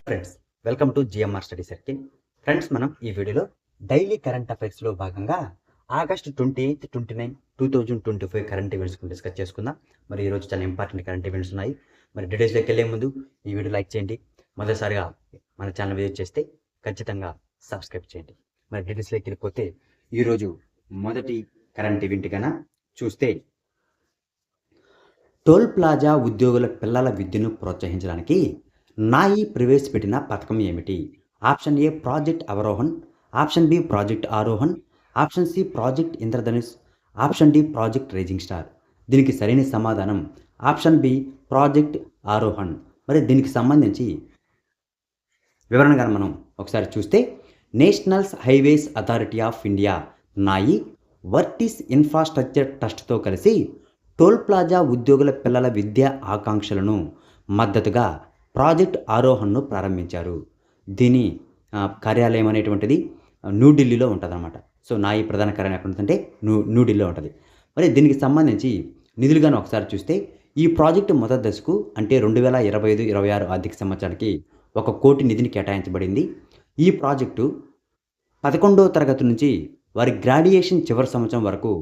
Friends, welcome to GMR study circle. Friends, మనం ఈ వీడియోలో డైలీ కరెంట్ అఫైర్స్లో భాగంగా ఆగస్ట్ 28, 29, 2025 కరెంట్ ఈవెంట్స్ డిస్కస్ చేసుకుందాం. మరి ఈరోజు చాలా ఇంపార్టెంట్ కరెంట్ ఈవెంట్స్ ఉన్నాయి. మరి డీటెయిల్స్లోకి వెళ్ళే ముందు ఈ వీడియో లైక్ చేయండి. మొదటిసారిగా మన ఛానల్ విజిట్ చేస్తే ఖచ్చితంగా సబ్స్క్రైబ్ చేయండి. మరి డీటెయిల్స్లోకి వెళ్ళిపోతే ఈరోజు మొదటి కరెంట్ ఈవెంట్ కన్నా చూస్తే టోల్ ప్లాజా ఉద్యోగుల పిల్లల విద్యను ప్రోత్సహించడానికి నాయి ప్రవేశపెట్టిన పథకం ఏమిటి? Option A project Avarohan, option B project Arohan, option C project Indradhanush, option D project Rising Star. దీనికి సరైన సమాధానం ఆప్షన్ బి ప్రాజెక్ట్ ఆరోహన్. మరి దీనికి సంబంధించి వివరణగా మనం ఒకసారి చూస్తే national highways authority of India నాయి వర్టిస్ ఇన్ఫ్రాస్ట్రక్చర్ ట్రస్ట్తో కలిసి టోల్ ప్లాజా ఉద్యోగుల పిల్లల విద్యా ఆకాంక్షలను మద్దతుగా ప్రాజెక్ట్ ఆరోహణను ప్రారంభించారు. దీని కార్యాలయం అనేటువంటిది న్యూఢిల్లీలో ఉంటుందన్నమాట. సో నాయి ప్రధాన కార్యాలయం ఎక్కడ ఉంటుందంటే న్యూఢిల్లీలో ఉంటుంది. మరి దీనికి సంబంధించి నిధులుగాను ఒకసారి చూస్తే ఈ ప్రాజెక్టు మొదటి దశకు అంటే 2025-26 ఆర్థిక సంవత్సరానికి 1 కోటి నిధిని కేటాయించబడింది. ఈ ప్రాజెక్టు 11వ తరగతి నుంచి వారి గ్రాడ్యుయేషన్ చివరి సంవత్సరం వరకు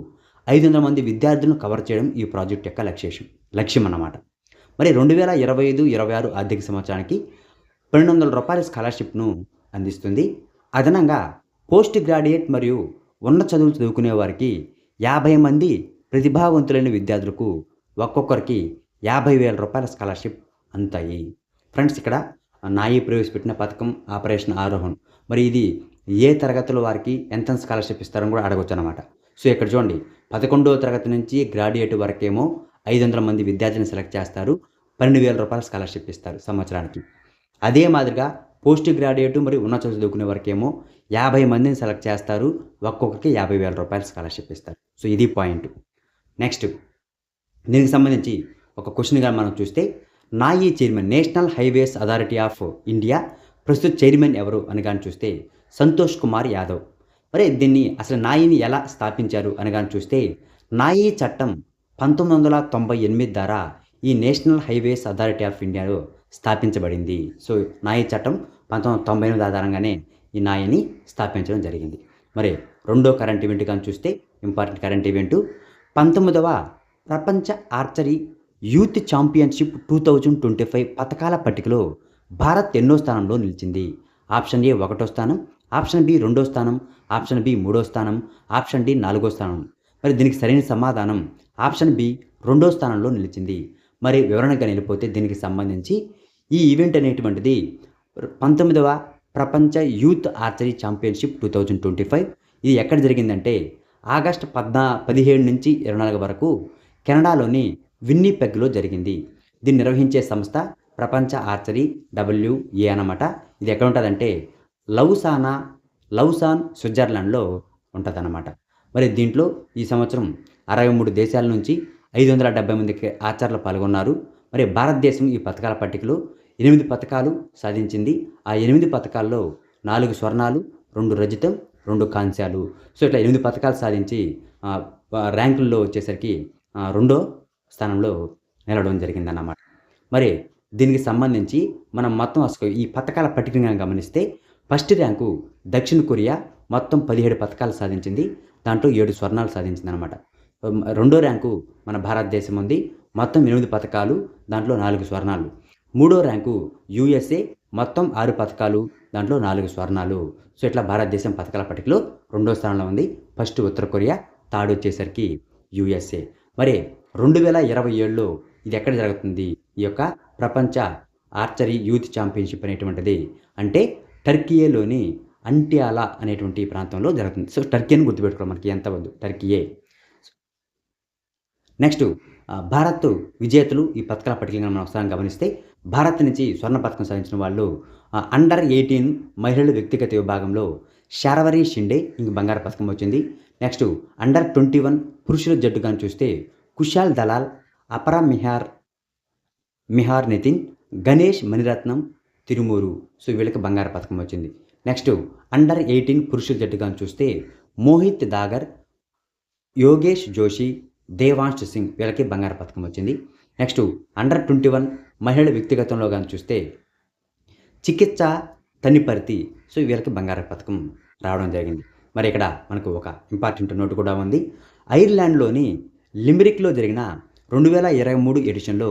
500 మంది విద్యార్థులను కవర్ చేయడం ఈ ప్రాజెక్ట్ యొక్క లక్ష్యం అన్నమాట. మరి 2025-26 ఆర్థిక సంవత్సరానికి ₹1200 స్కాలర్షిప్ను అందిస్తుంది. అదనంగా పోస్ట్ గ్రాడ్యుయేట్ మరియు ఉన్నత చదువులు చదువుకునే వారికి 50 మంది ప్రతిభావంతులైన విద్యార్థులకు ఒక్కొక్కరికి ₹50,000 స్కాలర్షిప్ అందుతాయి. ఫ్రెండ్స్, ఇక్కడ నాయి ప్రవేశపెట్టిన పథకం ఆపరేషన్ ఆరోహణ్. మరి ఇది ఏ తరగతుల వారికి ఎంత స్కాలర్షిప్ ఇస్తారని కూడా అడగొచ్చు అనమాట. సో ఇక్కడ చూడండి, 11వ తరగతి నుంచి గ్రాడ్యుయేట్ వరకేమో 500 మంది విద్యార్థిని సెలెక్ట్ చేస్తారు. ₹12,000 స్కాలర్షిప్ ఇస్తారు సంవత్సరానికి. అదే మాదిరిగా పోస్ట్ గ్రాడ్యుయేట్ మరియు ఉన్నత చదువుకునే వరకేమో 50 మందిని సెలెక్ట్ చేస్తారు. ఒక్కొక్కరికి ₹50,000 స్కాలర్షిప్ ఇస్తారు. సో ఇది పాయింట్. నెక్స్ట్, దీనికి సంబంధించి ఒక క్వశ్చన్గా మనం చూస్తే నాయి chairman national highways authority of India ప్రస్తుత చైర్మన్ ఎవరు అని కానీ చూస్తే సంతోష్ కుమార్ యాదవ్. మరి దీన్ని అసలు నాయిని ఎలా స్థాపించారు అని కానీ చూస్తే నాయి చట్టం 1998 ద్వారా ఈ నేషనల్ హైవేస్ అథారిటీ ఆఫ్ ఇండియాలో స్థాపించబడింది. సో నాయి చట్టం 1998 ఆధారంగానే ఈ నాయిని స్థాపించడం జరిగింది. మరి రెండో కరెంట్ ఈవెంట్ కానీ చూస్తే ఇంపార్టెంట్ కరెంట్ ఈవెంటు 19వ ప్రపంచ ఆర్చరీ యూత్ ఛాంపియన్షిప్ 2025 పథకాల పట్టికలో భారత్ ఎన్నో స్థానంలో నిలిచింది? ఆప్షన్ ఏ 1వ స్థానం, ఆప్షన్ బి 2వ స్థానం, ఆప్షన్ బి 3వ స్థానం, ఆప్షన్ డి 4వ స్థానం. మరి దీనికి సరైన సమాధానం ఆప్షన్ బి 2వ స్థానంలో నిలిచింది. మరి వివరణగా వెళ్ళిపోతే దీనికి సంబంధించి ఈ ఈవెంట్ అనేటువంటిది 19వ ప్రపంచ యూత్ ఆర్చరీ ఛాంపియన్షిప్ 2025 ఇది ఎక్కడ జరిగిందంటే ఆగస్టు 17 నుంచి 24 వరకు కెనడాలోని విన్నీపెగ్లో జరిగింది. దీన్ని నిర్వహించే సంస్థ ప్రపంచ ఆర్చరీ WA అన్నమాట. ఇది ఎక్కడ ఉంటుందంటే లౌసాన్ స్విట్జర్లాండ్లో ఉంటుందన్నమాట. మరి దీంట్లో ఈ సంవత్సరం 63 దేశాల నుంచి 570 మంది ఆర్చర్లు పాల్గొన్నారు. మరి భారతదేశం ఈ పథకాల పట్టికలో 8 పథకాలు సాధించింది. ఆ 8 పథకాల్లో 4 స్వర్ణాలు, 2 రజతం, 2 కాంస్యాలు. సో ఇట్లా 8 పథకాలు సాధించి ర్యాంకుల్లో వచ్చేసరికి 2వ స్థానంలో నిలవడం జరిగిందన్నమాట. మరి దీనికి సంబంధించి మనం మొత్తం అసలు ఈ పథకాల పట్టికను గమనిస్తే ఫస్ట్ ర్యాంకు దక్షిణ కొరియా మొత్తం 17 పథకాలు సాధించింది. దాంట్లో 7 స్వర్ణాలు సాధించింది అనమాట. రెండో ర్యాంకు మన భారతదేశం ఉంది, మొత్తం 8 పథకాలు, దాంట్లో 4 స్వర్ణాలు. మూడో ర్యాంకు USA మొత్తం 6 పథకాలు, దాంట్లో 4 స్వర్ణాలు. సో ఇట్లా భారతదేశం పథకాల పట్టికలో 2వ స్థానంలో ఉంది. ఫస్ట్ ఉత్తర కొరియా, థర్డ్ వచ్చేసరికి USA. మరి 2027లో ఇది ఎక్కడ జరుగుతుంది? ఈ యొక్క ప్రపంచ ఆర్చరీ యూత్ ఛాంపియన్షిప్ అనేటువంటిది అంటే టర్కీలోని అంటియాలా అనేటువంటి ప్రాంతంలో జరుగుతుంది. సో టర్కీ అని గుర్తుపెట్టుకోవాలి, మనకి ఎంత వద్దు, టర్కీయే. నెక్స్ట్, భారత్ విజేతలు ఈ పథకాల పట్టికలను మనం ఒకసారి గమనిస్తే భారత్ నుంచి స్వర్ణ పథకం సాధించిన వాళ్ళు అండర్ 18 మహిళల వ్యక్తిగత విభాగంలో శారవరి షిండే, ఇంక బంగారు పథకం వచ్చింది. నెక్స్ట్, అండర్ 21 పురుషుల జట్టుగాను చూస్తే కుశాల్ దలాల్, అపరా మిహార్ నితిన్, గణేష్ మణిరత్నం, తిరుమూరు. సో వీళ్ళకి బంగారు పథకం వచ్చింది. నెక్స్ట్, అండర్ 18 పురుషుల జట్టుగాను చూస్తే మోహిత్ దాగర్, యోగేష్ జోషి, దేవాంశ్ సింగ్ వీళ్ళకి బంగారు పథకం వచ్చింది. నెక్స్ట్, అండర్ 21 మహిళల వ్యక్తిగతంలో కానీ చూస్తే చికిత్స తనిపర్తి. సో, వీళ్ళకి బంగారు పతకం రావడం జరిగింది. మరి ఇక్కడ మనకు ఒక ఇంపార్టెంట్ నోట్ కూడా ఉంది. ఐర్లాండ్‌లోని లిమెరిక్‌లో జరిగిన 2023 ఎడిషన్‌లో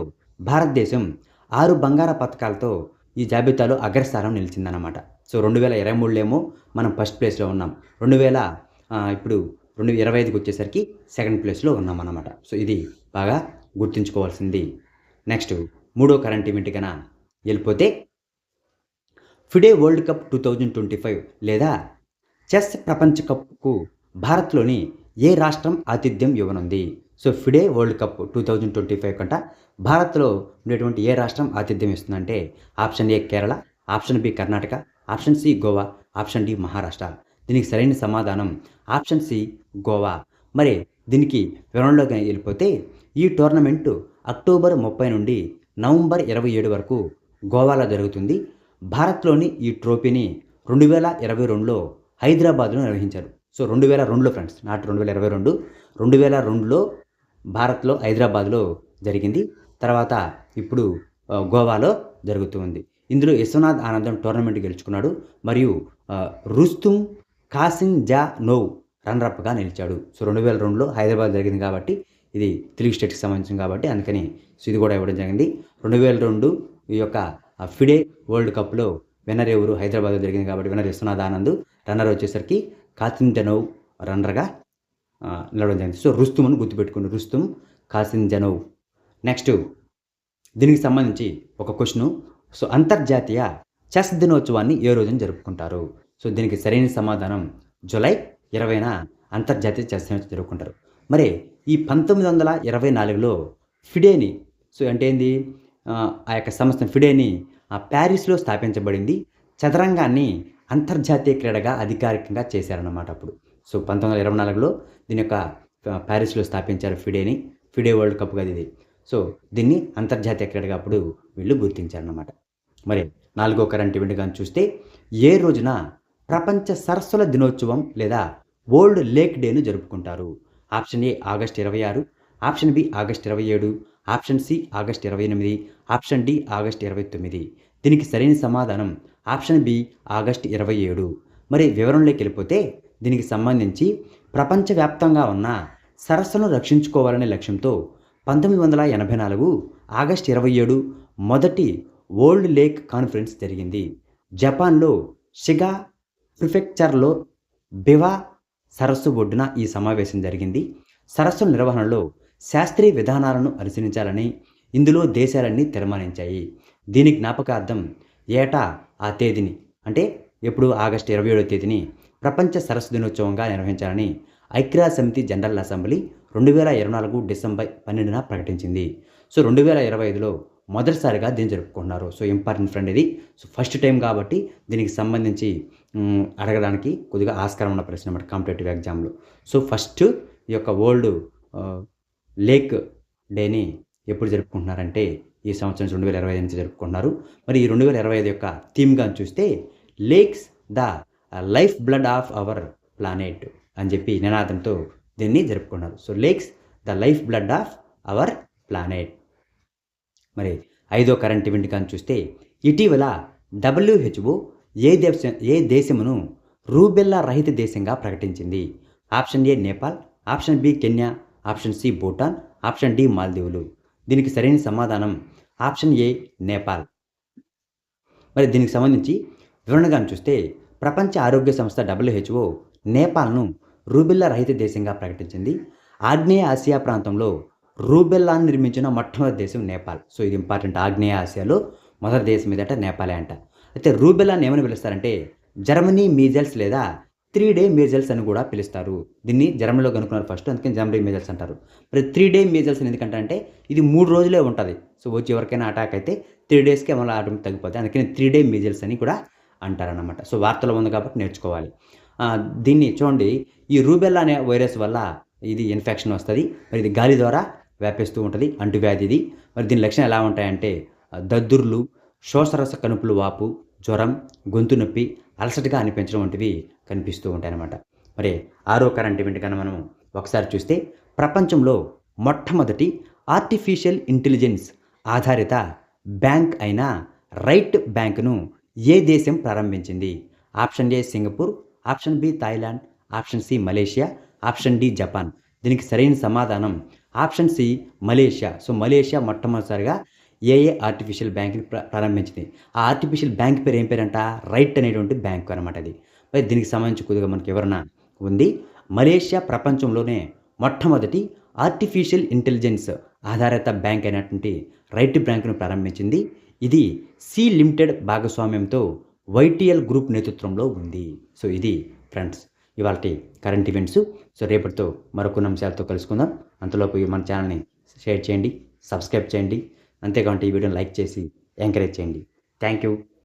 భారతదేశం 6 బంగారు పతకాలతో ఈ జాబితాలో అగ్రస్థానం నిలిచిందన్నమాట. సో, 2023లో ఏమో మనం ఫస్ట్ ప్లేస్‌లో ఉన్నాం. ఇప్పుడు 2025కి వచ్చేసరికి సెకండ్ ప్లేస్‌లో ఉన్నామన్నమాట. సో, ఇది బాగా గుర్తుంచుకోవాల్సింది. నెక్స్ట్ మూడో కరెంట్ ఈవెంట్ గన వెళ్ళిపోతే ఫిడే వరల్డ్ కప్ 2025 లేదా చెస్ ప్రపంచ కప్‌కు భారత్‌లోని ఏ రాష్ట్రం ఆతిథ్యం ఇవ్వనుంది? సో, ఫిడే వరల్డ్ కప్ 2025 కంట భారత్‌లో ఉండేటువంటి ఏ రాష్ట్రం ఆతిథ్యం ఇస్తుందంటే option A Kerala, option B Karnataka, option C Goa, option D Maharashtra. దీనికి సరైన సమాధానం ఆప్షన్ సి గోవా. మరి దీనికి వివరణలోకి వెళ్ళిపోతే ఈ టోర్నమెంటు అక్టోబర్ 30 నుండి నవంబర్ 27 వరకు గోవాలో జరుగుతుంది. భారత్‌లోని ఈ ట్రోఫీని 2022లో హైదరాబాద్‌లో నిర్వహించారు. సో, 2002లో ఫ్రెండ్స్, నాట్ 2022. 2002లో భారత్‌లో హైదరాబాద్‌లో జరిగింది. తర్వాత ఇప్పుడు గోవాలో జరుగుతూ ఉంది. ఇందులో విశ్వనాథ్ ఆనందం టోర్నమెంట్ గెలుచుకున్నాడు. మరియు రుస్తుం కాసింజానోవ్ రన్నరప్‌గా నిలిచాడు. సో, 2002లో హైదరాబాద్ జరిగింది కాబట్టి ఇది తెలుగు స్టేట్‌కి సంబంధించింది కాబట్టి అందుకని సో, ఇది కూడా ఇవ్వడం జరిగింది. 2002 ఈ యొక్క ఫిడే వరల్డ్ కప్‌లో విన్నర్ ఎవరు? హైదరాబాద్‌లో జరిగింది కాబట్టి విన్నర్ విశ్వనాథ్ ఆనంద్. రన్నర్ వచ్చేసరికి కాసింజానోవ్ రన్నర్‌గా నిలవడం జరిగింది. సో, రుస్తుం అని గుర్తుపెట్టుకోండి. రుస్తుం కాసింజానోవ్. నెక్స్ట్ దీనికి సంబంధించి ఒక క్వెషను. సో, అంతర్జాతీయ చెస్ దినోత్సవాన్ని ఏ రోజున జరుపుకుంటారు? సో, దీనికి సరైన సమాధానం జూలై 20న అంతర్జాతీయ చెస్ దినోత్సవం జరుపుకుంటారు. మరి ఈ 1924లో ఫిడేని సో, అంటే ఏంది ఆ యొక్క సంస్థ ఫిడేని ప్యారిస్‌లో స్థాపించబడింది. చదరంగాన్ని అంతర్జాతీయ క్రీడగా అధికారికంగా చేశారన్నమాట అప్పుడు. సో, 1924లో దీని యొక్క ప్యారిస్‌లో స్థాపించారు ఫిడేని. ఫిడే వరల్డ్ కప్ కదా ఇది. సో, దీన్ని అంతర్జాతీయ క్రీడగా అప్పుడు వీళ్ళు గుర్తించారన్నమాట. మరి నాలుగో కరెంట్ ఈవెంట్ గాని చూస్తే ఏ రోజున ప్రపంచ సరస్సుల దినోత్సవం లేదా వరల్డ్ లేక్ డేను జరుపుకుంటారు? Option A August 26, option B August 27, option C August 28, option D August 29. దీనికి సరైన సమాధానం ఆప్షన్ బి ఆగస్ట్ 27. మరి వివరంలోకి వెళ్ళిపోతే దీనికి సంబంధించి ప్రపంచవ్యాప్తంగా ఉన్న సరస్సులను రక్షించుకోవాలనే లక్ష్యంతో 1984 ఆగస్ట్ 27 మొదటి వరల్డ్ లేక్ కాన్ఫరెన్స్ జరిగింది. జపాన్లో షిగా ప్రిఫెక్చర్లో బివా సరస్సు ఒడ్డున ఈ సమావేశం జరిగింది. సరస్సుల నిర్వహణలో శాస్త్రీయ విధానాలను అనుసరించాలని ఇందులో దేశాలన్నీ తీర్మానించాయి. దీని జ్ఞాపకార్థం ఏటా ఆ తేదీని అంటే ఎప్పుడు ఆగస్టు 27వ తేదీని ప్రపంచ సరస్సు దినోత్సవంగా నిర్వహించాలని ఐక్యరాజ్యసమితి జనరల్ అసెంబ్లీ 2024 డిసెంబర్ 12న ప్రకటించింది. సో, 2025లో మొదటిసారిగా దీన్ని జరుపుకుంటున్నారు. సో, ఇంపార్టెంట్ ఫ్రెండ్ ఇది. సో, ఫస్ట్ టైం కాబట్టి దీనికి సంబంధించి అడగడానికి కొద్దిగా ఆస్కారం ఉన్న ప్రశ్న అన్నమాట కాంపిటేటివ్ ఎగ్జామ్‌లో. సో, ఫస్ట్ ఈ యొక్క వరల్డ్ లేక్ డేని ఎప్పుడు జరుపుకుంటున్నారంటే ఈ సంవత్సరం 2025 నుంచి జరుపుకుంటున్నారు. మరి ఈ 2025 యొక్క థీమ్‌గా చూస్తే lakes the life blood of our planet అని చెప్పి నినాదంతో దీన్ని జరుపుకున్నారు. So, lakes the life blood of our planet. మరి ఐదో కరెంట్ ఈవెంట్ కానీ చూస్తే ఇటీవల WHO ఏ దేశమును రూబెల్లా రహిత దేశంగా ప్రకటించింది? Option A Nepal, option B Kenya, option C Bhutan, option D మాల్దీవులు. దీనికి సరైన సమాధానం ఆప్షన్ ఏ నేపాల్. మరి దీనికి సంబంధించి వివరణగా చూస్తే ప్రపంచ ఆరోగ్య సంస్థ WHO నేపాల్ను రూబెల్లా రహిత దేశంగా ప్రకటించింది. ఆగ్నేయ ఆసియా ప్రాంతంలో రూబెల్లాను నిర్మించిన మొట్టమొదటి దేశం నేపాల్. సో, ఇది ఇంపార్టెంట్. ఆగ్నేయ ఆసియాలో మొదటి దేశం ఏదంట నేపాలే అంట. అయితే రూబెల్లాని ఏమని పిలుస్తారంటే జర్మనీ మీజల్స్ లేదా 3 డే మీజల్స్ అని కూడా పిలుస్తారు. దీన్ని జర్మనీలో కనుక్కున్నారు ఫస్ట్, అందుకని జర్మనీ మీజల్స్ అంటారు. మరి 3 డే మీజల్స్ ఎందుకంటే అంటే ఇది 3 రోజులే ఉంటుంది. సో, వచ్చి ఎవరికైనా అటాక్ అయితే 3 డేస్కే మళ్ళీ ఆటోమేటిక్ తగ్గిపోతుంది. అందుకని 3 డే మీజల్స్ అని కూడా అంటారన్నమాట. సో, వార్తలో ఉంది కాబట్టి నేర్చుకోవాలి. దీన్ని చూడండి, ఈ రూబెల్లా అనే వైరస్ వల్ల ఇది ఇన్ఫెక్షన్ వస్తుంది. మరి ఇది గాలి ద్వారా వ్యాపిస్తూ ఉంటుంది. అంటువ్యాధి ఇది. మరి దీని లక్షణాలు ఎలా ఉంటాయంటే దద్దుర్లు, శ్వాసరస కణుపులు వాపు, జ్వరం, గొంతు నొప్పి, అలసటగా అనిపించడం వంటివి కనిపిస్తూ ఉంటాయన్నమాట. మరి ఆరో కరెంట్ ఈవెంట్ కన్నా మనం ఒకసారి చూస్తే ప్రపంచంలో మొట్టమొదటి ఆర్టిఫిషియల్ ఇంటెలిజెన్స్ ఆధారిత బ్యాంక్ అయిన రైట్ బ్యాంక్ను ఏ దేశం ప్రారంభించింది? Option A Singapore, option B Thailand, option C Malaysia, option D Japan. దీనికి సరైన సమాధానం option C Malaysia. So Malaysia మొట్టమొదటిసారిగా ఆర్టిఫిషియల్ బ్యాంక్‌ని ప్రారంభించింది. ఆ ఆర్టిఫిషియల్ బ్యాంక్ పేరు ఏం పేరంట? రైట్ అనేటువంటి బ్యాంక్ అనమాట అది. మరి దీనికి సంబంధించి కొద్దిగా మనకి వివరణ ఉంది. మలేషియా ప్రపంచంలోనే మొట్టమొదటి ఆర్టిఫిషియల్ ఇంటెలిజెన్స్ ఆధారిత బ్యాంక్ అయినటువంటి రైట్ బ్యాంక్‌ను ప్రారంభించింది. ఇది సి లిమిటెడ్ భాగస్వామ్యంతో వైటీఎల్ గ్రూప్ నేతృత్వంలో ఉంది. సో ఇది ఫ్రెండ్స్ ఇవాల్టి కరెంట్ ఈవెంట్స్. సో రేపటితో మరికొన్ని అంశాలతో కలుసుకుందాం. అంతలోపు మన ఛానల్‌ని షేర్ చేయండి, సబ్స్క్రైబ్ చేయండి. అంతేకాకుండా ఈ వీడియోని లైక్ చేసి ఎంకరేజ్ చేయండి. Thank you.